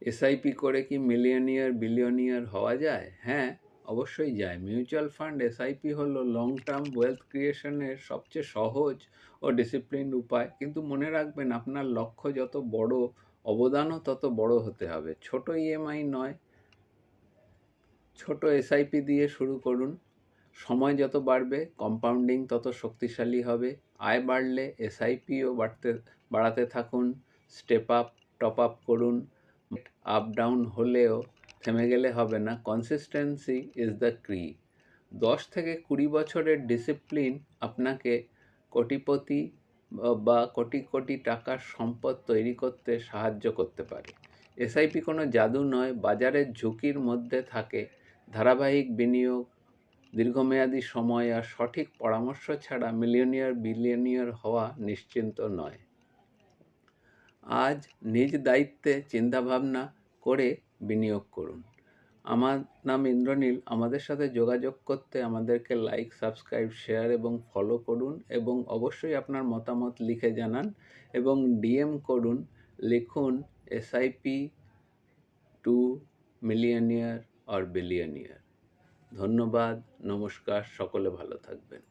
SIP করে কি millionaire billionaire হওয়া যায়? হ্যাঁ, অবশ্যই যায়। মিউচুয়াল ফান্ড এসআইপি হলো লং টার্ম ওয়েলথ ক্রিয়েশনের সবচেয়ে সহজ ও ডিসিপ্লিন উপায়। কিন্তু মনে রাখবেন, আপনার লক্ষ্য যত বড়, অবদানও তত বড় হতে হবে। ছোট ইএমআই নয়, ছোট এসআইপি দিয়ে শুরু করুন। সময় যত বাড়বে কম্পাউন্ডিং তত শক্তিশালী হবে। আয় বাড়লে এসআইপিও বাড়াতে থাকুন। স্টেপ আপ, টপ আপ করুন। আপ ডাউন হলেও থেমে গেলে হবে না। কনসিস্টেন্সি ইজ দ্য কি। 10 থেকে 20 বছরের ডিসিপ্লিন আপনাকে কোটিপতি বা কোটি কোটি টাকার সম্পদ তৈরি করতে সাহায্য করতে পারে। এসআইপি কোনো জাদু নয়, বাজারের ঝুঁকির মধ্যে থাকে। ধারাবাহিক বিনিয়োগ, দীর্ঘমেয়াদী সময় আর সঠিক পরামর্শ ছাড়া মিলিয়নিয়ার বিলিয়নিয়ার হওয়া নিশ্চিন্ত নয়। আজ নিজ দায়িত্বে চিন্তাভাবনা করে বিনিয়োগ করুন। আমার নাম ইন্দ্রনীল। আমাদের সাথে যোগাযোগ করতে আমাদেরকে লাইক, সাবস্ক্রাইব, শেয়ার এবং ফলো করুন, এবং অবশ্যই আপনার মতামত লিখে জানান এবং ডিএম করুন। লিখুন SIP to millionaire or billionaire. ধন্যবাদ, নমস্কার, সকলে ভালো থাকবেন।